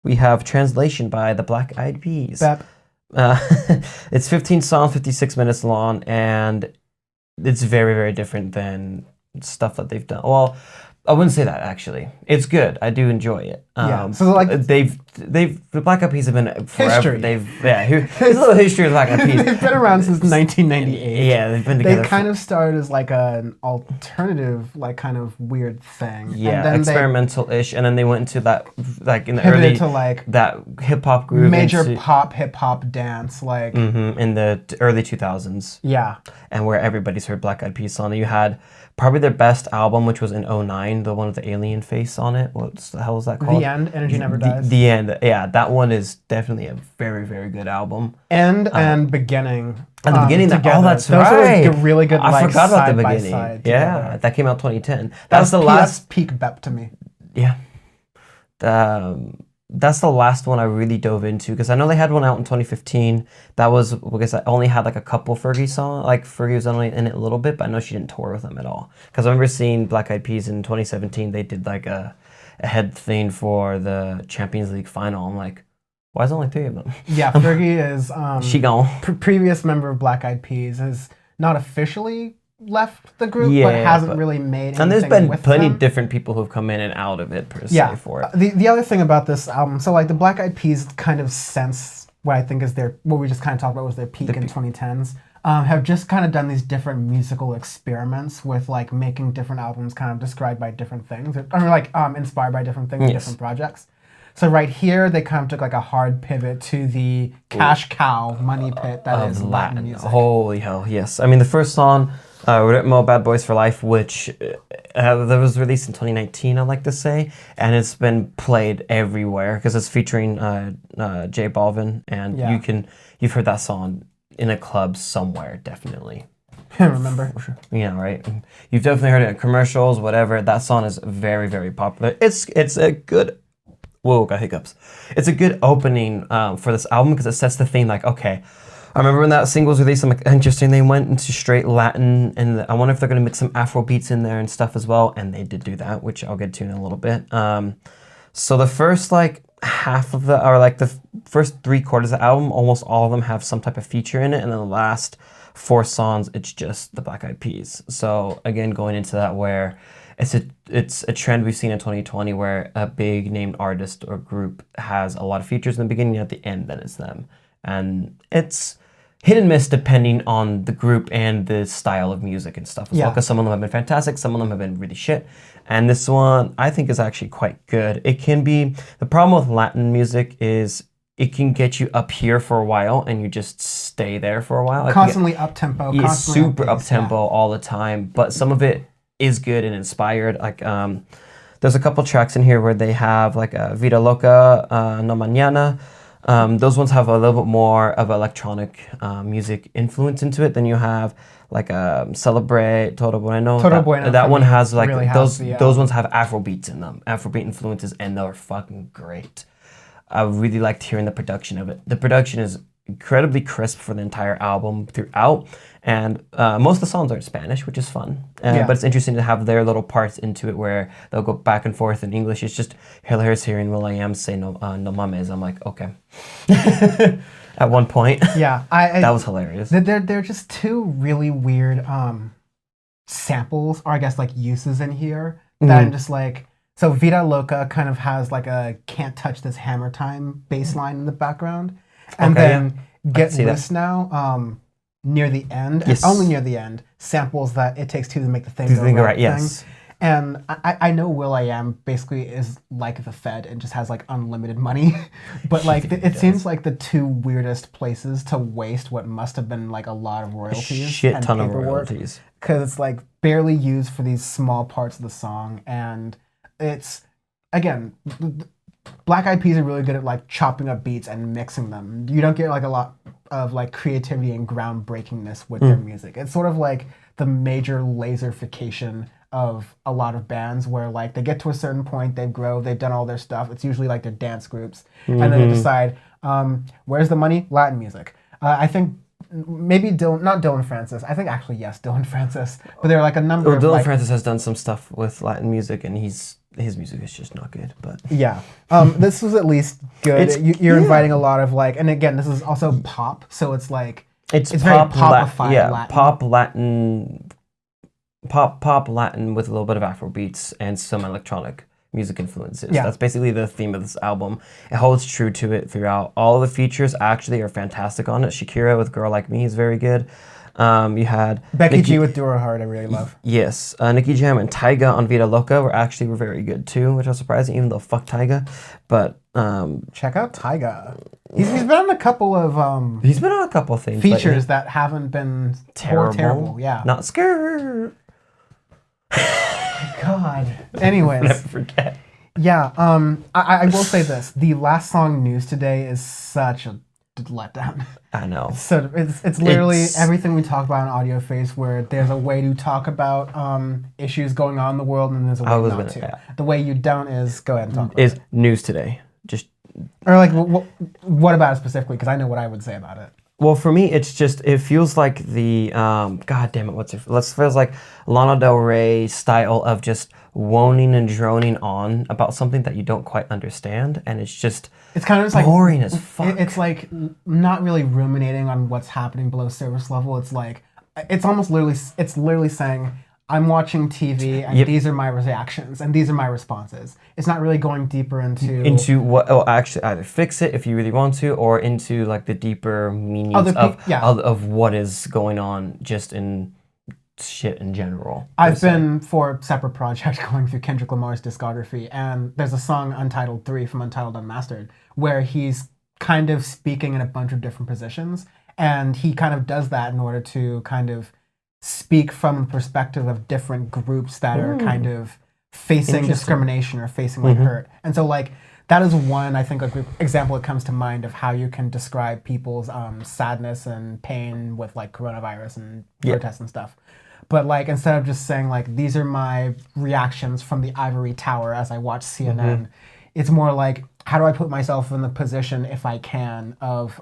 we have Translation by the Black Eyed Peas. Bep. It's 15 songs, 56 minutes long, and it's very, very different than stuff that they've done. Well, I wouldn't say that actually. It's good. I do enjoy it. So like the Black Eyed Peas have been forever. History. Here's a little history of Black Eyed Peas. they've been around since 1998. Yeah, they've been together. They kind of started as like an alternative, like kind of weird thing. Yeah, and then experimental-ish, and then they went into that like in the pivoted early to like that hip hop groove, major into, pop, hip hop dance, like in the early 2000s. Yeah. And where everybody's heard Black Eyed Peas song. You had probably their best album, which was in '09, the one with the alien face on it. What the hell is that called? The End, Energy Never Dies. The End, yeah, that one is definitely a very, very good album. End and Beginning. And the beginning, together. oh, that's Those right. Are really good. I like, forgot about the side by beginning. side Yeah, together. that came out 2010. That's the That's last. peak Bep to me. Yeah. That's the last one I really dove into because I know they had one out in 2015. That was because I only had like a couple Fergie songs. Like Fergie was only in it a little bit, but I know she didn't tour with them at all. Because I remember seeing Black Eyed Peas in 2017. They did like a head thing for the Champions League final. I'm like, why is there only 3 of them? Yeah, Fergie is She gone. Previous member of Black Eyed Peas has not officially left the group, but hasn't really made anything. And there's been with plenty them. different people who've come in and out of it per se for it. The other thing about this album, so like the Black Eyed Peas kind of sense what I think is what we just kind of talked about was their peak in 2010s, have just kind of done these different musical experiments with like making different albums kind of described by different things, or like inspired by different things in different projects. So right here, they kind of took like a hard pivot to the cash cow money pit that is Latin music. Holy hell, yes. I mean, the first song, Ritmo Bad Boys for Life, which that was released in 2019, I like to say, and it's been played everywhere because it's featuring J Balvin, and you've heard that song in a club somewhere, definitely. Remember? For sure. Yeah, right. You've definitely heard it in commercials, whatever. That song is very, very popular. It's a good. Whoa, got hiccups. It's a good opening for this album because it sets the theme like, okay, I remember when that single was released, I'm like, interesting, they went into straight Latin, and I wonder if they're going to mix some Afro beats in there and stuff as well, and they did do that, which I'll get to in a little bit. So the first, like, half of the, or like the first 3/4 of the album, almost all of them have some type of feature in it, and then the last 4 songs, it's just the Black Eyed Peas. So, again, going into that where it's a trend we've seen in 2020 where a big named artist or group has a lot of features in the beginning and at the end, then it's them. And it's hit and miss depending on the group and the style of music and stuff as well, because some of them have been fantastic, some of them have been really shit. And this one, I think, is actually quite good. It can be, the problem with Latin music is it can get you up here for a while and you just stay there for a while. Like Constantly up-tempo. Yeah, super up-tempo all the time, but some of it is good and inspired. Like, there's a couple tracks in here where they have like Vida Loca, No Mañana. Those ones have a little bit more of electronic music influence into it. Then you have like Celebrate, Todo Bueno. That one has like really those ones have Afro beats in them, Afrobeat influences, and they're fucking great. I really liked hearing the production of it. The production is incredibly crisp for the entire album throughout, and most of the songs are in Spanish, which is fun. But it's interesting to have their little parts into it where they'll go back and forth in English. It's just hilarious hearing will.i.am say no mames. I'm like, okay. At one point. Yeah. That was hilarious. They're just 2 really weird samples, or I guess like uses in here that I'm just like, so Vida Loca kind of has like a Can't Touch This Hammer Time bass line in the background. And then Get Loose Now, near the end, and only near the end, samples that It Takes 2 to Make the Thing Go Right thing. And I know will.i.am basically is like the Fed and just has like unlimited money, but like it seems like the 2 weirdest places to waste what must have been like a lot of royalties. Shit ton of royalties. Because it's like barely used for these small parts of the song, and it's, again, Black Eyed Peas are really good at like chopping up beats and mixing them. You don't get like a lot of like creativity and groundbreakingness with their music. It's sort of like the major laserfication of a lot of bands where like they get to a certain point, they grow, they've done all their stuff. It's usually like their dance groups, and then they decide, where's the money? Latin music. I think maybe not Dylan Francis. I think actually yes, Dylan Francis. But there are like a number Well, of Dylan Francis has done some stuff with Latin music, and his music is just not good. But yeah, this was at least good. You're inviting a lot of like, and again, this is also pop, so it's like it's very pop popified Latin. Pop Latin with a little bit of Afro beats and some electronic music influences. Yeah. That's basically the theme of this album. It holds true to it throughout. All the features actually are fantastic on it. Shakira with Girl Like Me is very good. You had Becky G with Do Her Heart, I really love. Yes. Nicky Jam and Tyga on Vida Loca were very good too, which was surprising, even though fuck Tyga. But check out Tyga. He's been on a couple of he's been on a couple of things features that haven't been terrible. Yeah. Not scared. God. Anyways. Never forget. Yeah. I will say this: the last song, News Today, is such a letdown. I know. So it's literally everything we talk about on Audioface, where there's a way to talk about issues going on in the world, and there's a way not to. Yeah. The way you don't is go ahead and talk about it. News Today. Just or like what about it specifically? Because I know what I would say about it. Well, for me, it's just, it feels like the, God damn it, feels like Lana Del Rey style of just moaning and droning on about something that you don't quite understand, and it's kind of just boring as fuck. It's like not really ruminating on what's happening below surface level. It's like, it's literally saying, I'm watching TV and these are my reactions and these are my responses. It's not really going deeper into what. Oh, actually, either fix it if you really want to, or into like the deeper meanings of what is going on just in shit in general. I've been for separate projects going through Kendrick Lamar's discography, and there's a song Untitled 3 from Untitled Unmastered where he's kind of speaking in a bunch of different positions, and he kind of does that in order to kind of speak from the perspective of different groups that are kind of facing discrimination or facing like hurt. And so like that is one, I think, like example that comes to mind of how you can describe people's sadness and pain with like coronavirus and protests and stuff. But like instead of just saying like these are my reactions from the ivory tower as I watch CNN, it's more like how do I put myself in the position, if I can, of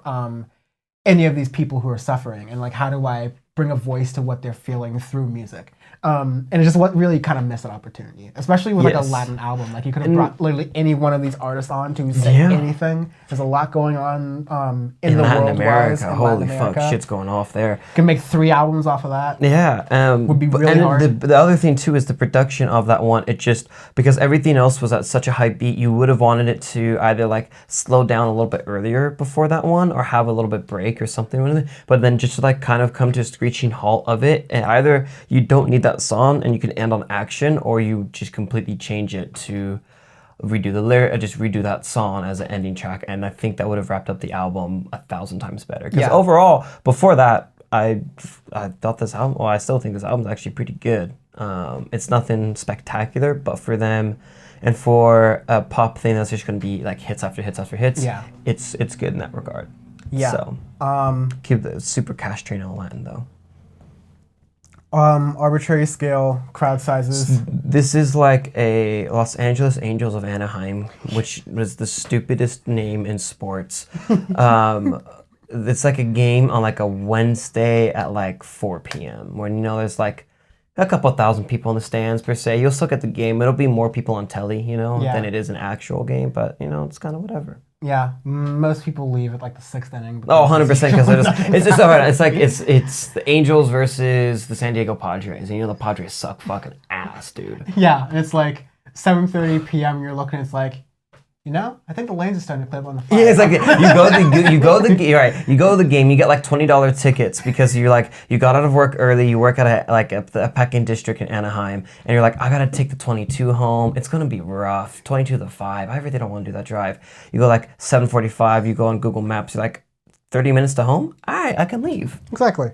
any of these people who are suffering, and like how do I bring a voice to what they're feeling through music. And it's just what really kind of missed that opportunity, especially with like a Latin album. Like you could have brought literally any one of these artists on to say anything. There's a lot going on in the Latin world. America. Holy fuck, shit's going off there. You can make 3 albums off of that. Yeah. Would be really hard. The other thing too is the production of that one. It just, because everything else was at such a high beat, you would have wanted it to either like slow down a little bit earlier before that one, or have a little bit break or something with it. But then just like kind of come to a screeching halt of it, and either you don't need that song and you can end on action, or you just completely change it to redo the lyric, just redo that song as an ending track, and I think that would have wrapped up the album 1,000 times better. Because overall, before that, I thought this album, well, I still think this album's actually pretty good. It's nothing spectacular, but for them, and for a pop thing that's just going to be like hits after hits after hits, it's good in that regard. Yeah. So, keep the super cash train on Latin though. Arbitrary scale, crowd sizes. This is like a Los Angeles Angels of Anaheim, which was the stupidest name in sports. It's like a game on like a Wednesday at like 4 p.m. when, you know, there's like a couple thousand people in the stands per se. You'll still get the game. It'll be more people on telly, you know, than it is an actual game, but, you know, it's kind of whatever. Yeah, most people leave at like the 6th inning. Oh, 100%, because it's just it's like it's the Angels versus the San Diego Padres, and you know the Padres suck fucking ass, dude. Yeah, and it's like 7:30 p.m. You're looking, it's like, you know, I think the lanes are starting to clip on the fire. Yeah, it's like you go to the game, you get like $20 tickets because you're like, you got out of work early, you work at a packing district in Anaheim, and you're like, I gotta take the 22 home. It's gonna be rough. 22 to 5. I really don't want to do that drive. You go like 7:45. You go on Google Maps. You're like, 30 minutes to home. All right, I can leave. Exactly.